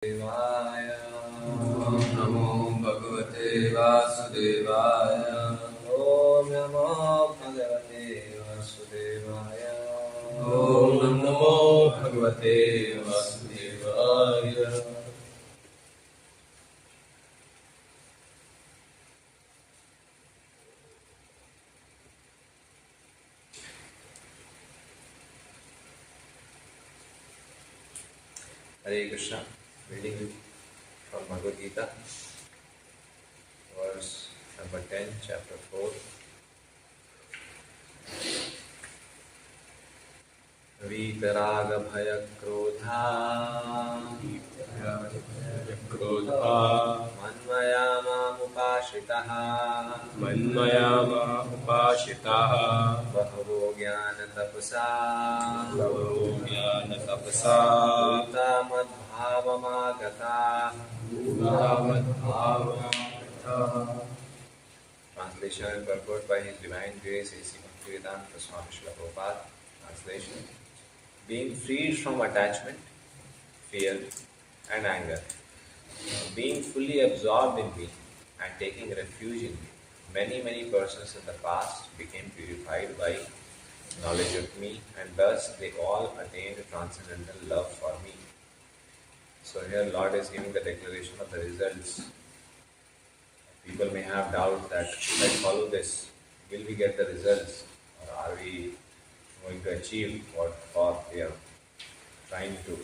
Devaya. Om Namo Bhagavate Vasudevaya. Om Namo Bhagavate Vasudevaya. Om Namo Bhagavate Vasudevaya. Hare Krishna. Reading from Bhagavad Gita, verse number 10, chapter 4. Vitaraga Bhaya Krodha Manmayama Upashitaha Bahavo Jnana Tapasa Madbhavamagata. Translation and purport by His Divine Grace A.C. Bhaktivedanta Swami Srila Prabhupada. Translation: being freed from attachment, fear and anger, being fully absorbed in me and taking refuge in me, many persons in the past became purified by knowledge of me, and thus they all attained transcendental love for me. So here Lord is giving the declaration of the results. People may have doubt that if I follow this, will we get the results, or are we going to achieve what we are trying to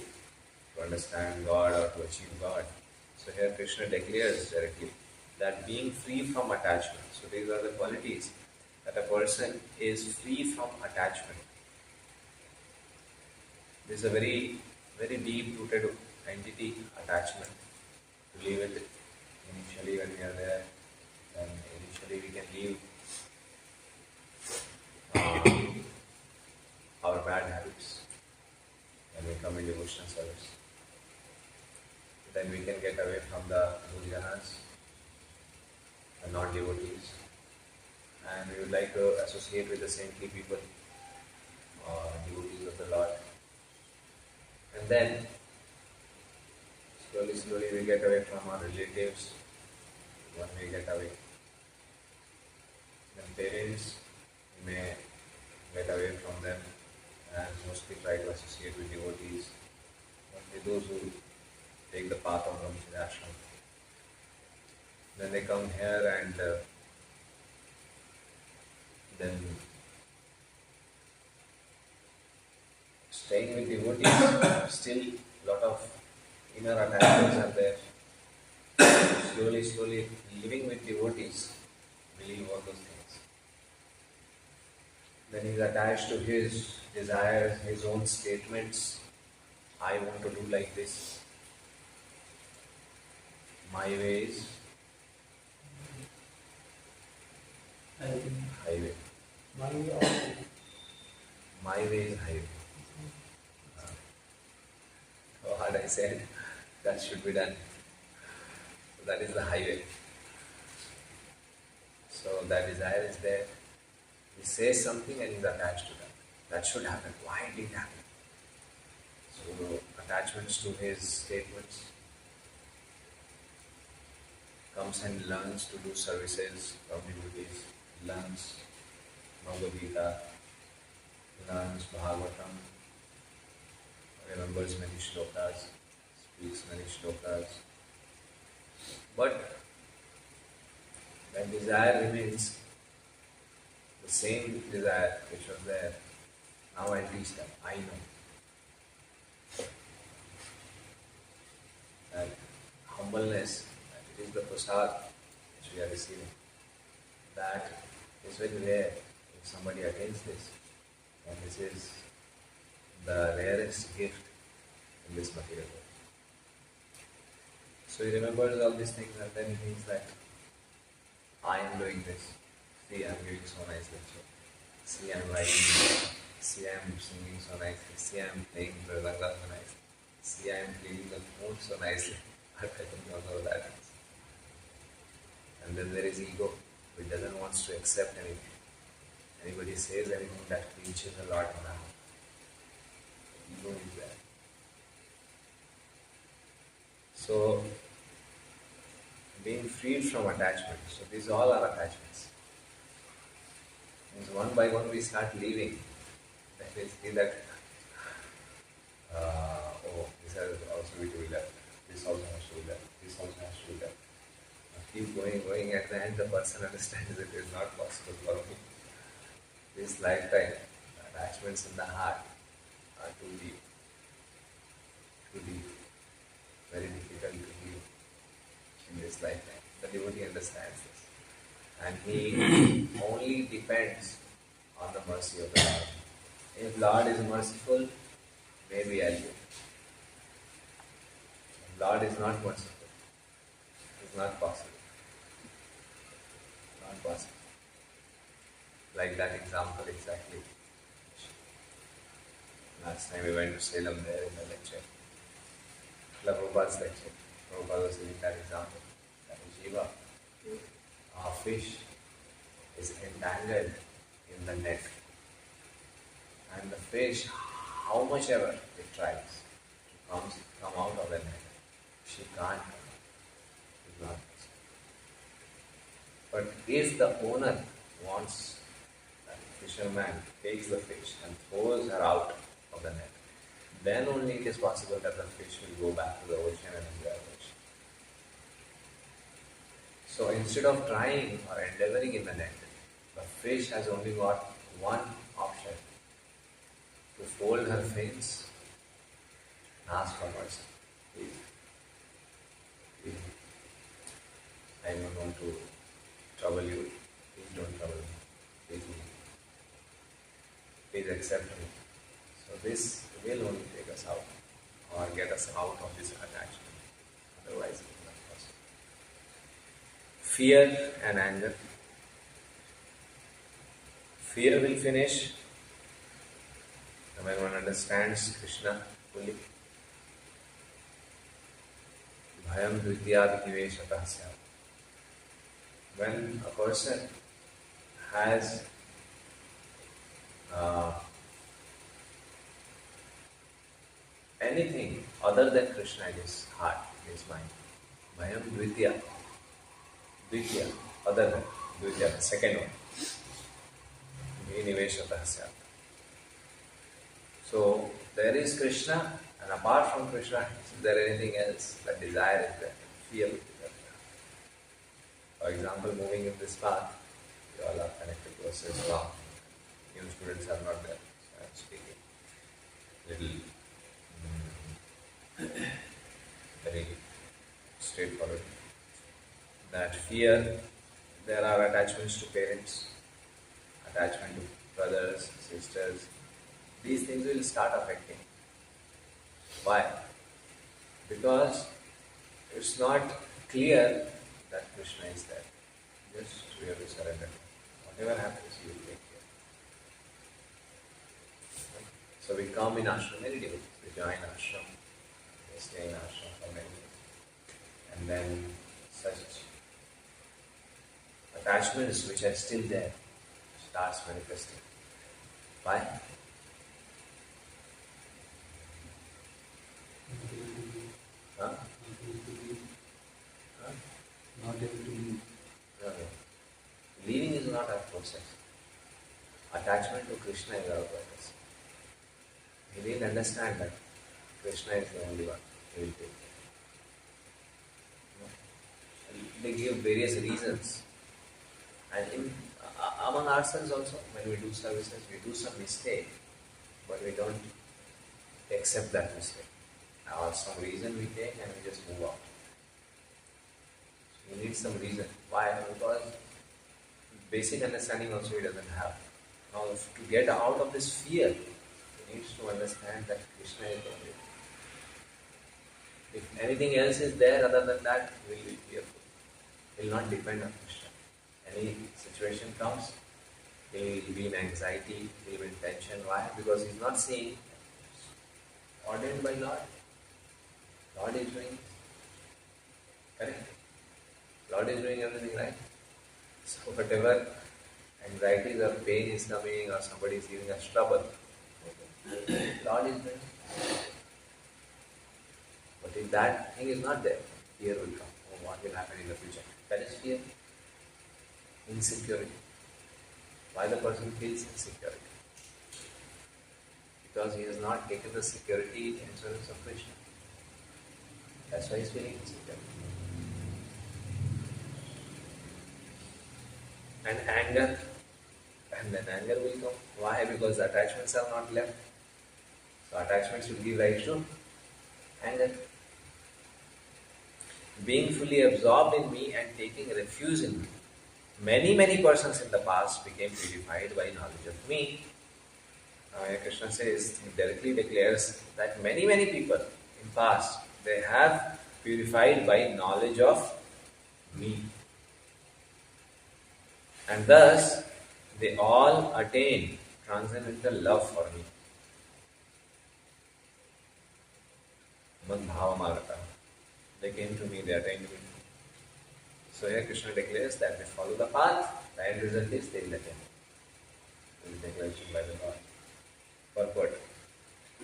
understand God or to achieve God. So here Krishna declares directly that being free from attachment. So these are the qualities that a person is free from attachment. This is a very deep-rooted entity, attachment. To leave it initially when we are there, then initially we can leave our bad habits when we come in devotional service. Then we can get away from the Bhujanas, the non-devotees, and we would like to associate with the saintly people, devotees of the Lord. And then slowly we get away from our relatives. One may get away. Then parents, we may get away from them and mostly try to associate with devotees. Only those who take the path of Brahmacharya ashram. Then they come here and then staying with devotees, still lot of inner attachments are there. Slowly living with devotees, believe all those things. Then he is attached to his desires, his own statements. I want to do like this. My way is highway. My way is highway. What I said, that should be done. So that is the highway. So that desire is there. He says something and is attached to that. That should happen. Why did it happen? So attachments to his statements. Comes and learns to do services from devotees, learns Bhagavad Gita, learns Bhagavatam, remembers many shlokas, speaks many shlokas. But that desire remains the same desire which was there. Now I teach them. I know that humbleness, it is the prasad which we are receiving. That is very rare if somebody attains this. And this is the rarest gift in this material world. So he remembers all these things and then he thinks that I am doing this. See, I am giving so nice lecture. See, I am writing. See, I am singing so nicely. See, I am playing Mridanga so nicely. See, I am cleaning the food so nicely. But I don't know how that is. And then there is ego, which doesn't want to accept anything. Anybody says anything that reaches a lot now. Ego is there. So, being freed from attachment. So, these all are attachments. Means one by one we start leaving. That is, see that, oh, this has also to be left. This also has to be left. This also has to be left. Keep going. At the end, the person understands it is not possible for me. This lifetime, attachments in the heart are too deep, very difficult to heal in this lifetime. The devotee understands this, and he only depends on the mercy of the Lord. If Lord is merciful, maybe I'll do. If Lord is not merciful, it's not possible. Not possible. Like that example exactly. Last time we went to Salem there in the lecture. Prabhupada's lecture. Prabhupada was giving that example. That is Jiva. A fish is entangled in the net. And the fish, how much ever it tries to come out of the net, she can't come out. It's not possible. But if the owner wants, that fisherman takes the fish and throws her out of the net, then only it is possible that the fish will go back to the ocean and enjoy the ocean. So instead of trying or endeavoring in the net, the fish has only got one option: to fold her fins and ask for mercy. Please, I don't want to trouble you. Please don't trouble me. Please accept me. So this will only take us out or get us out of this attachment. Otherwise, it is not possible. Fear and anger. Fear will finish when one understands Krishna fully. Bhayam dvityadhiveshatah syat. When a person has anything other than Krishna in his heart, in his mind, Bhayam dvitya, other than dvitya, the second one, niveshatah syat. So there is Krishna, and apart from Krishna, is there anything else? That desire is there, fear will be there. For example, moving in this path, we all are connected to a system. New students are not there, so I am speaking little very straightforward. That fear, there are attachments to parents, attachment to brothers, sisters. These things will start affecting. Why? Because it's not clear that Krishna is there. Just we have to surrender. Whatever happens, you will take care. So we come in ashram many days. We join ashram. We stay in ashram for many days. And then such attachments which are still there starts manifesting. Why? Huh? Not able to leave. No. Leaving is not our process. Attachment to Krishna is our purpose. We didn't understand that Krishna is the only one who will take care. They give various reasons. And among ourselves also, when we do services, we do some mistake, but we don't accept that mistake. Or some reason we take and we just move out. So we need some reason. Why? Because basic understanding also he doesn't have. Now, to get out of this fear, he needs to understand that Krishna is the only one. If anything else is there other than that, we will be fearful. He will not depend on Krishna. Any situation comes, he will be in anxiety, he will be in tension. Why? Because he is not seeing ordained by Lord. Lord is doing, correct? Lord is doing everything right. So whatever anxieties or pain is coming or somebody is giving us trouble, Lord is doing. But If that thing is not there, fear will come. Oh, what will happen in the future? That is fear. Insecurity. Why the person feels insecurity? Because he has not taken the security insurance of Krishna. That's why he is feeling insecure. And anger. And then anger will come. Why? Because the attachments are not left. So attachments will give rise to anger. Being fully absorbed in me and taking refuge in me. Many persons in the past became purified by knowledge of me. Krishna says, directly declares that many people in past, they have purified by knowledge of me. And thus, they all attain transcendental love for me. Madhavamarata. They came to me, they attained me. So here Krishna declares that they follow the path, the end result is they will attain. This is declaration by the Lord. Purport.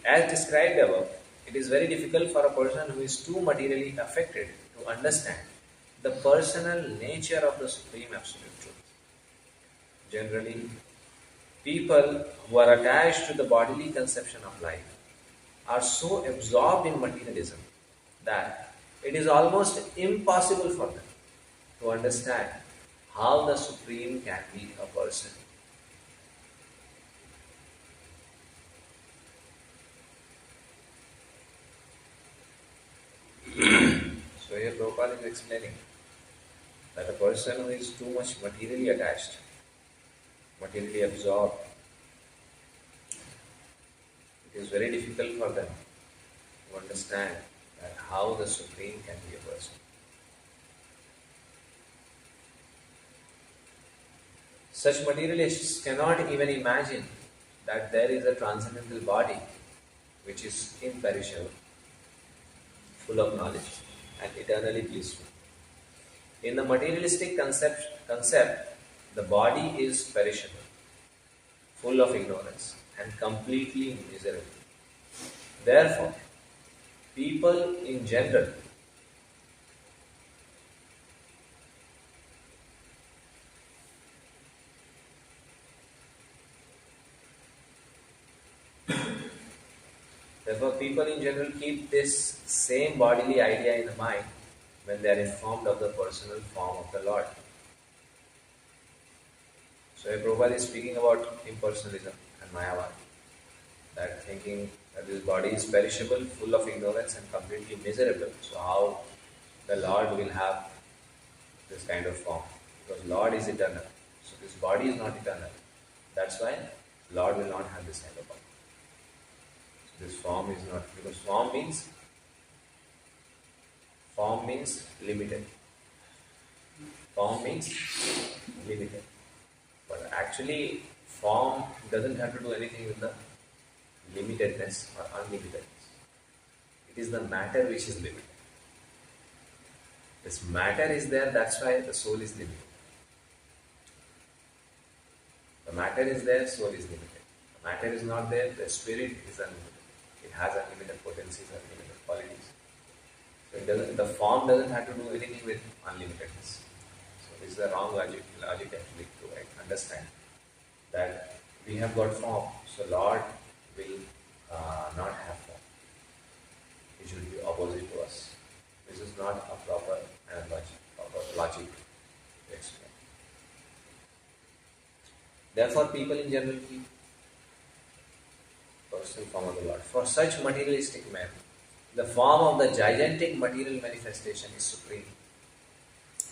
As described above, it is very difficult for a person who is too materially affected to understand the personal nature of the Supreme Absolute Truth. Generally, people who are attached to the bodily conception of life are so absorbed in materialism that it is almost impossible for them to understand how the Supreme can be a person. So here Prabhupada is explaining that a person who is too much materially attached, materially absorbed, it is very difficult for them to understand that how the Supreme can be a person. Such materialists cannot even imagine that there is a transcendental body which is imperishable, full of knowledge and eternally blissful. In the materialistic concept, the body is perishable, full of ignorance and completely miserable. Therefore, people in general keep this same bodily idea in the mind when they are informed of the personal form of the Lord. So Prabhupada is speaking about impersonalism and Mayavad, that thinking that this body is perishable, full of ignorance and completely miserable. So how the Lord will have this kind of form? Because Lord is eternal. So this body is not eternal. That's why Lord will not have this kind of body. So this form is not, because form means limited. Form means limited. But actually, form doesn't have to do anything with the limitedness or unlimitedness. It is the matter which is limited. This matter is there, that's why the soul is limited. The matter is there, soul is limited. The matter is not there, the spirit is unlimited. It has unlimited potencies, unlimited qualities. So the form doesn't have to do anything with unlimitedness. So this is the wrong logic actually to understand that we have got form, so Lord will not have form. He should be opposite to us. This is not a proper analogy, proper logic to explain. Therefore, people in general keep personal form of the Lord. For such materialistic men, the form of the gigantic material manifestation is supreme.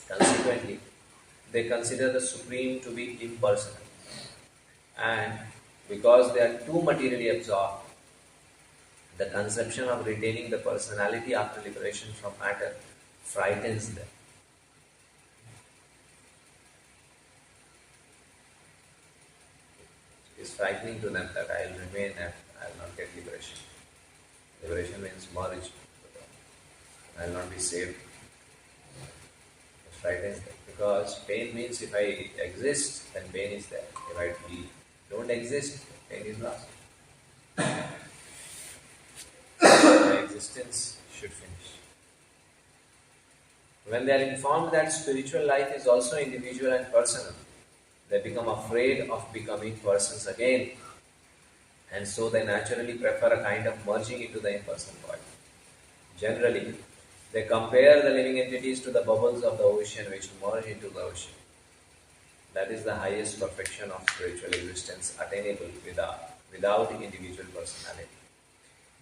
Consequently, they consider the Supreme to be impersonal. And because they are too materially absorbed, the conception of retaining the personality after liberation from matter frightens them. It is frightening to them that I will remain and I will not get liberation. Liberation means merge. I will not be saved. It frightens them. Because pain means if I exist, then pain is there. If I don't exist, pain is lost. My existence should finish. When they are informed that spiritual life is also individual and personal, they become afraid of becoming persons again, and so they naturally prefer a kind of merging into the impersonal body. Generally, they compare the living entities to the bubbles of the ocean which merge into the ocean. That is the highest perfection of spiritual existence attainable without individual personality.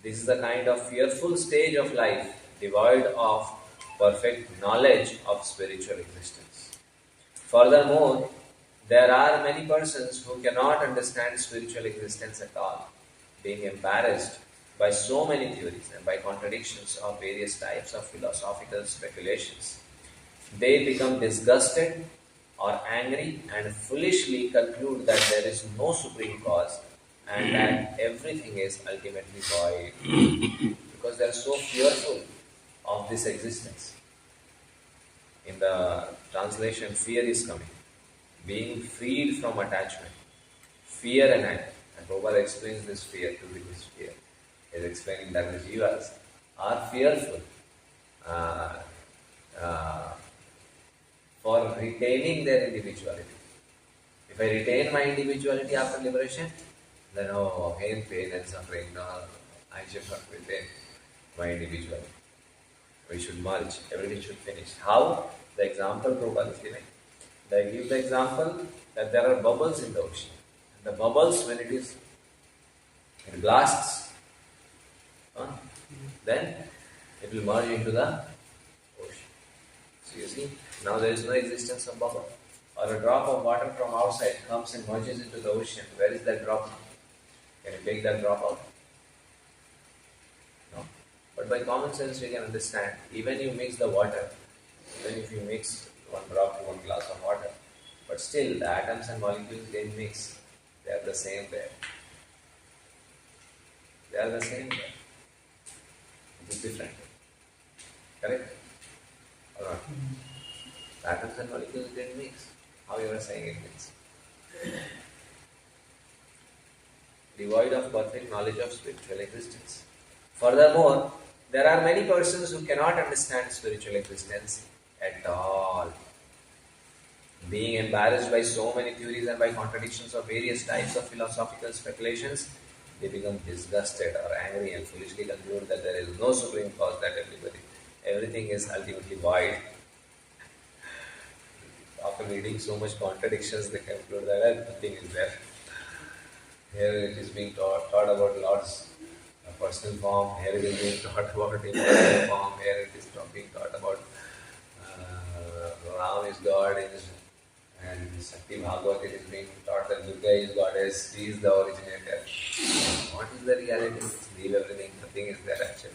This is the kind of fearful stage of life devoid of perfect knowledge of spiritual existence. Furthermore, there are many persons who cannot understand spiritual existence at all, being embarrassed by so many theories and by contradictions of various types of philosophical speculations. They become disgusted or angry and foolishly conclude that there is no supreme cause and that everything is ultimately void because they are so fearful of this existence. In the translation, fear is coming. Being freed from attachment, fear and anger. And Prabhupada explains this fear to be this fear. He is explaining that the jivas are fearful for retaining their individuality. If I retain my individuality after liberation, then pain and suffering, no, I should not retain my individuality. We should merge, everything should finish. How? The example Prabhupada is giving. They give the example that there are bubbles in the ocean. And the bubbles, when it blasts, then it will merge into the ocean. So you see, now there is no existence of bubble. Or a drop of water from outside comes and merges into the ocean. Where is that drop? Can you take that drop out? No. But by common sense we can understand, even you mix the water, even if you mix one drop to one glass of water, but still the atoms and molecules didn't mix. They are the same there. They are the same there. It is different. Correct? Or not? The atoms and molecules didn't mix. How you are saying it mixed? Devoid of perfect knowledge of spiritual existence. Furthermore, there are many persons who cannot understand spiritual existence at all. Being embarrassed by so many theories and by contradictions of various types of philosophical speculations, they become disgusted or angry and foolishly conclude that there is no supreme cause, that everything is ultimately void. After reading so much contradictions, they conclude that nothing is there. Here it is being taught about Lord's personal form, here it is being taught about impersonal form, here it is being taught about Ram is God, and Shakti Bhagavad it is being taught that Durga is Goddess, she is the originator. What is the reality? Leave everything, nothing is there actually.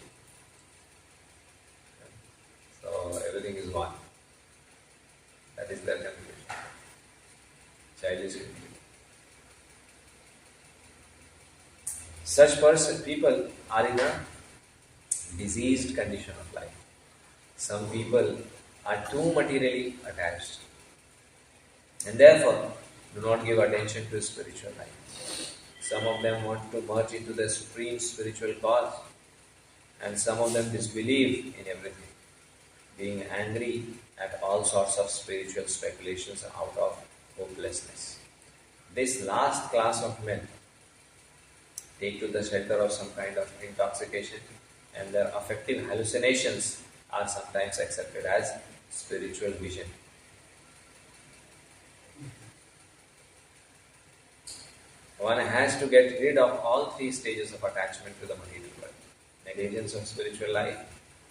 So everything is one. That is their conclusion. Childish conclusion. Such people are in a diseased condition of life. Some people are too materially attached and therefore do not give attention to spiritual life. Some of them want to merge into the supreme spiritual cause, and some of them disbelieve in everything, being angry at all sorts of spiritual speculations out of hopelessness. This last class of men take to the shelter of some kind of intoxication, and their affective hallucinations are sometimes accepted as spiritual vision. One has to get rid of all three stages of attachment to the material world: negligence of spiritual life,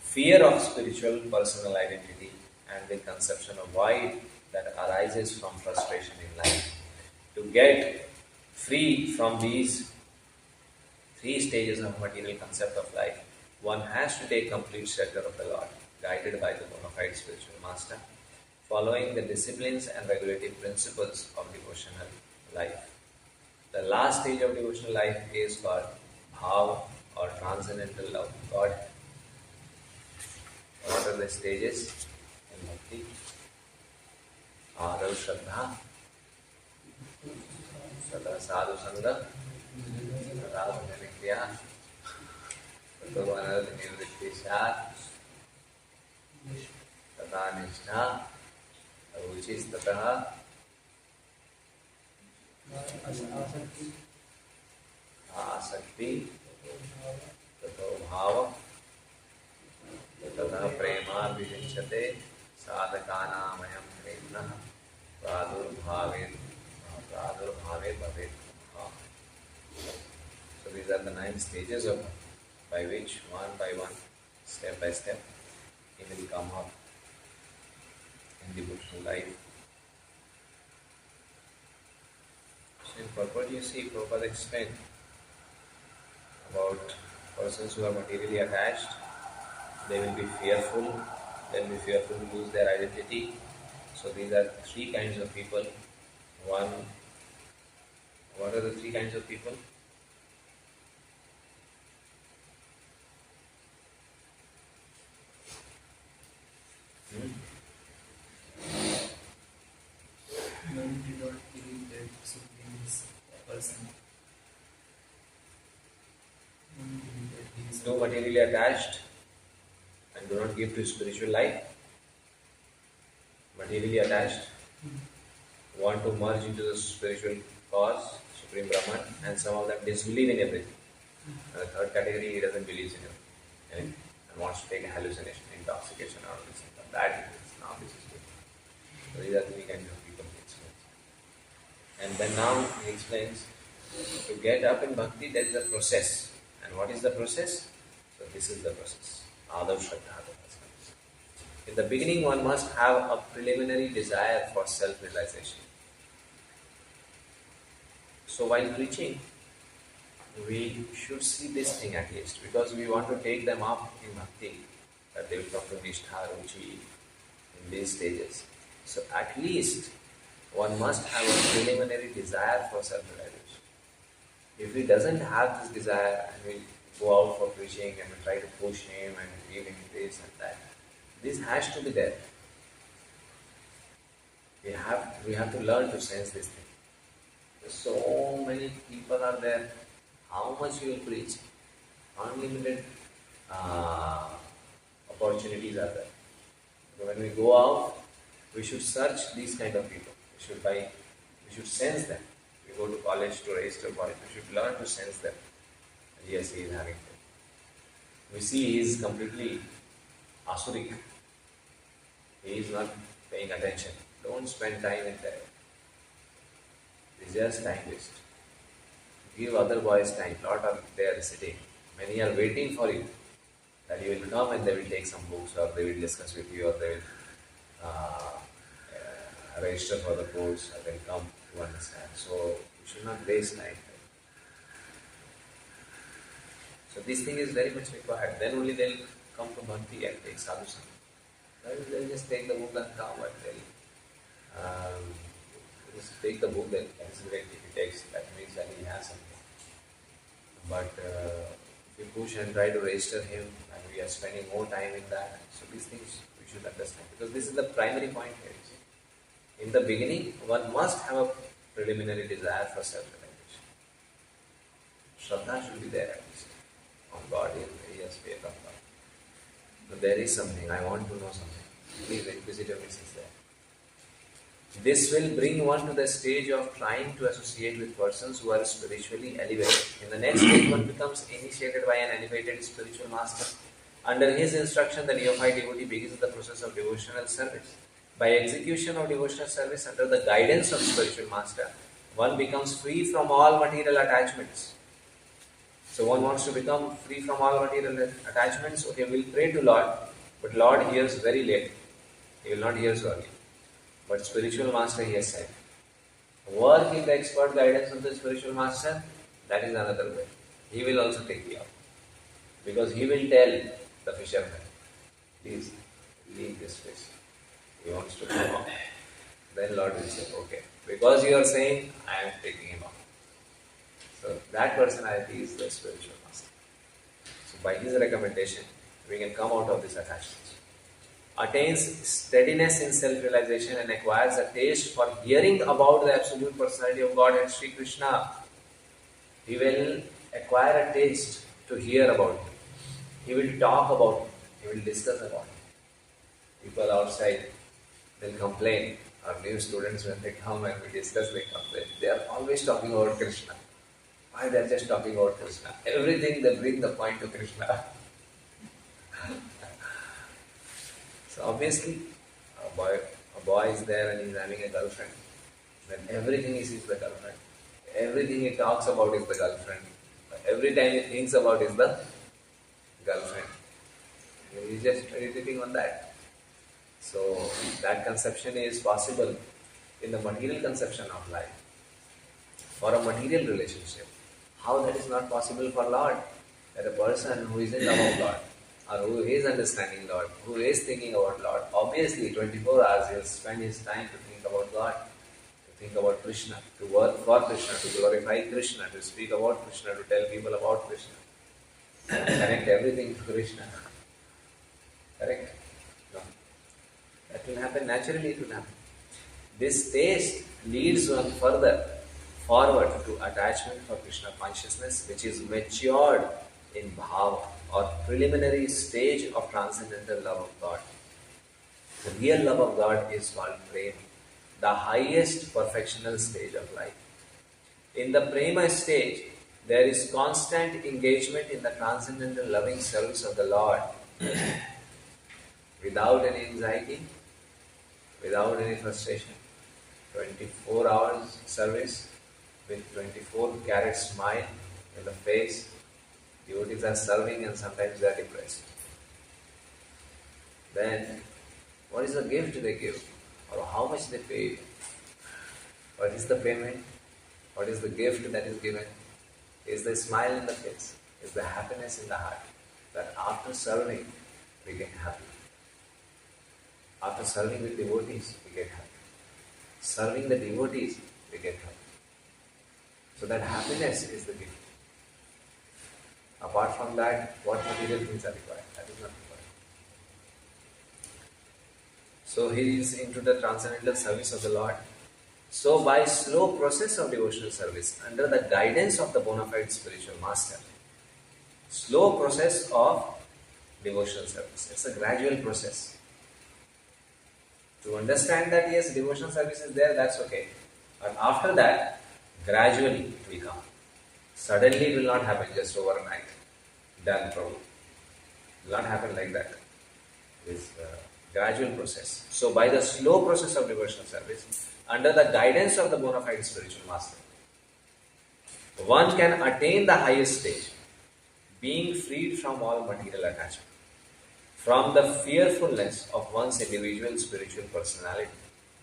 fear of spiritual personal identity, and the conception of void that arises from frustration in life. To get free from these three stages of material concept of life, one has to take complete shelter of the Lord, guided by the bona fide spiritual master, following the disciplines and regulative principles of devotional life. The last stage of devotional life is called bhav or transcendental love of God. What are the stages in bhakti? Adav Shraddha, Sada Sadhu Sangha, Radha Nikriya, तो अनर्थ निवृत्ति स्यात् तथा निष्ठा रुचिस्ततः आसक्ति ततो भाव ततः प्रेमाभिषिच्यते साधकानामयं प्रेम्णः प्रादुर्भावे भवेत्. So these are the 9 stages of by which one by one, step by step, he will come up in devotional life. So in purport you see Prabhupada explained about persons who are materially attached. They will be fearful. They will be fearful to lose their identity. So these are 3 kinds of people. One, what are the 3 kinds of people? One do not believe that Supreme is a person. One believe that he is No materially attached and do not give to spiritual life. Materially attached, want to merge into the spiritual cause, Supreme Brahman, and some of them disbelieve in everything. And the third category, he doesn't believe in it and wants to take a hallucination, intoxication, or this and that. Now this is good. So these are 3 kinds of people he explains. And then now he explains, to get up in bhakti, there is a process. And what is the process? So this is the process. Adav Shraddha. In the beginning, one must have a preliminary desire for self-realization. So while preaching, we should see this thing at least, because we want to take them up in bhakti, that they will come to Nishtha, Ruchi, in these stages. So at least one must have a preliminary desire for self-realization. If he doesn't have this desire and will go out for preaching and will try to push him and give him this and that, this has to be there. We have to learn to sense this thing. So many people are there. How much you will preach? Unlimited opportunities are there. So when we go out, we should search these kind of people. We should sense them. We go to college, to register college, we should learn to sense them. Yes, he is having them. We see he is completely asurik. He is not paying attention. Don't spend time in there. It's just time waste. Give other boys time. Lot are there sitting. Many are waiting for you. That you will come and they will take some books, or they will discuss with you, or they will register for the course, or they will come to understand. So you should not waste time. So this thing is very much required. Then only they will come to bhakti and take sadhusana. They'll just take the book and come, but they'll just take the book, they'll consider it. If he takes, that means that he has something. But if we push and try to register him, and we are spending more time in that, so these things we should understand. Because this is the primary point here. In the beginning, one must have a preliminary desire for self-realization. Shraddha should be there at least. On God, he has faith on God. So there is something, I want to know something. Please, inquisitiveness is there. This will bring one to the stage of trying to associate with persons who are spiritually elevated. In the next stage, one becomes initiated by an elevated spiritual master. Under his instruction, the neophyte devotee begins the process of devotional service. By execution of devotional service under the guidance of spiritual master, one becomes free from all material attachments. So one wants to become free from all material attachments, okay, will pray to Lord, but Lord hears very late. He will not hear so early. But spiritual master, he has said, work in the expert guidance of the spiritual master, that is another way. He will also take you up. Because he will tell the fisherman, please leave this fish. He wants to come up. Then Lord will say, okay, because you are saying, I am taking him up. So that personality is the spiritual master. So by his recommendation, we can come out of this attachment. Attains steadiness in self-realization and acquires a taste for hearing about the absolute personality of God and Sri Krishna. He will acquire a taste to hear about him. He will talk about it. He will discuss about it. People outside, they'll complain. Our new students, when they come and we discuss, they complain. They are always talking about Krishna. Why they are just talking about Krishna? Everything they bring the point to Krishna. So obviously, a boy is there and he's having a girlfriend. Then everything he sees the girlfriend. Everything he talks about is the girlfriend. Every time he thinks about is the girlfriend. He's just meditating on that. So that conception is possible in the material conception of life. For a material relationship. How that is not possible for Lord? That a person who is in love of Lord, or who is understanding Lord, who is thinking about Lord, obviously 24 hours he will spend his time to think about God, to think about Krishna, to work for Krishna, to glorify Krishna, to speak about Krishna, to tell people about Krishna, connect everything to Krishna. Correct? No. That will happen naturally, it will happen. This taste leads one further forward to attachment for Krishna consciousness, which is matured in bhava or preliminary stage of transcendental love of God. The real love of God is called prema, the highest perfectional stage of life. In the prema stage, there is constant engagement in the transcendental loving service of the Lord without any anxiety, without any frustration. 24 hours service with 24 carat smile in the face. Devotees are serving and sometimes they are depressed. Then, what is the gift they give? Or how much they pay? What is the payment? What is the gift that is given? Is the smile in the face? Is the happiness in the heart? That after serving, we get happy. After serving with devotees, we get happy. Serving the devotees, we get happy. So that happiness is the gift. Apart from that, what material things are required? That is not required. So he is into the transcendental service of the Lord. So by slow process of devotional service, under the guidance of the bona fide spiritual master, slow process of devotional service. It's a gradual process. To understand that yes, devotional service is there, that's okay. But after that, gradually it will come. Suddenly it will not happen just overnight. Done, Prabhu. It will not happen like that. It is a gradual process. So by the slow process of devotional service, under the guidance of the bona fide spiritual master, one can attain the highest stage, being freed from all material attachment, from the fearfulness of one's individual spiritual personality,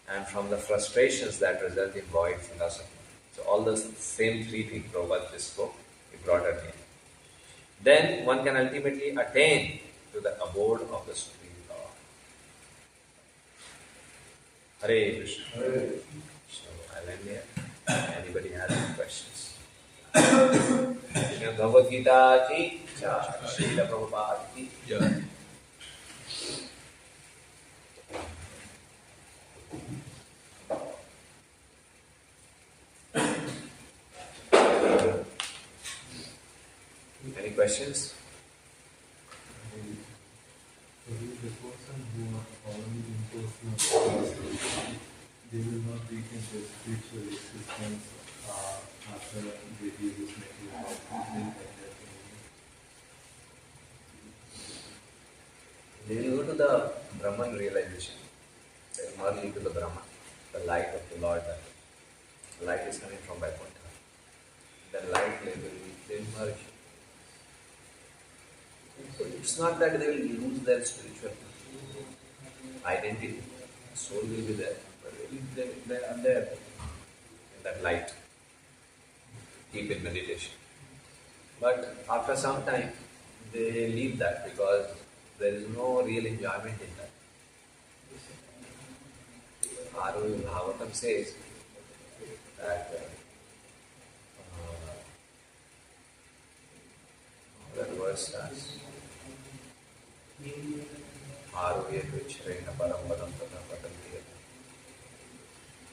and from the frustrations that result in void philosophy. So all those same three things Prabhupada just spoke, he brought it in. Then one can ultimately attain to the abode of the Supreme Lord. Hare Krishna. Hare. So I'll end here. Anybody has any questions? Bhagavad Gita ki jai. Srila Prabhupada ki jai. Any questions? The person who are following impersonal spirituality, they will not regain their spiritual existence after they leave this material life. Something like that. They will go to the Brahman realization. They will merge into the Brahman, the light of the Lord. The light is coming from Vaikuntha. The light they will merge. So it's not that they will lose their spiritual identity. Soul will be there, but they are there in that light, deep in meditation. But after some time, they leave that because there is no real enjoyment in that. Aru Bhagavatam says that that verse starts. Aroye vichreena param padam tata patanti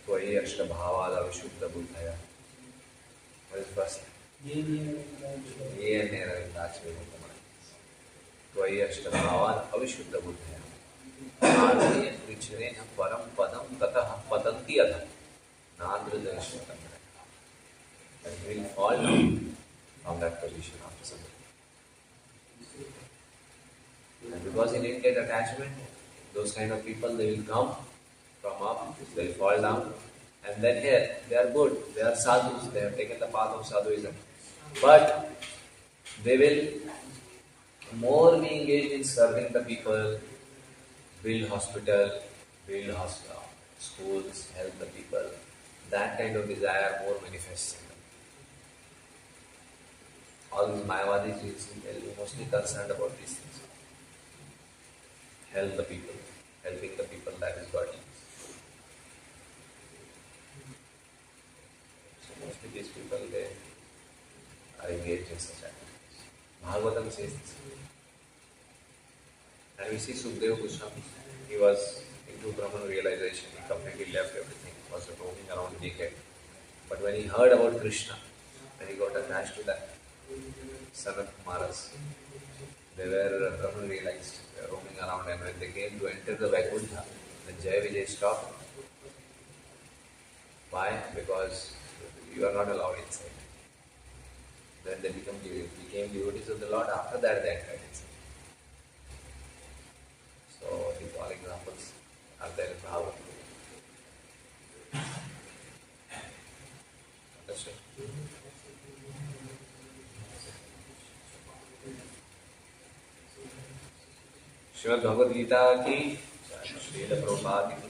Tvai ashta bhavada vishuddha buddhaya. What is first? Ye nera vindachve mutamani. त्वयि अष्टभावान् अविशुद्ध बुद्धया आर्तेय पृच्छ्रेण परम पदम ततः पतन्ति अधः नाद्रदर्शनं. And he will fall down from that position after some time. And because he didn't get attachment, those kind of people, they will come from up, they will fall down, and then here, they are good, they are sadhus, they have taken the path of sadhuism. But they will more be engaged in serving the people, build hospital, schools, help the people. That kind of desire more manifests in them. All these Mayavadis you see, they are mostly concerned about these things. Help the people, helping the people, that is godly. So mostly these people, they are engaged in such activities. Bhagavatam says this. And we see Sukadeva Goswami, he was into Brahman realization, he completely left everything, was roaming around naked. But when he heard about Krishna, and he got attached to that, Sanat Kumaras, they were Brahman realized, they were roaming around, and when they came to enter the Vaikuntha, the Jai Vijay stopped. Why? Because you are not allowed inside. Then they became devotees of the Lord, after that they entered inside. So these all examples are there in Bhagavad Gita. Understood? Shrimad Bhagavad Gita की श्रील प्रभुपाद की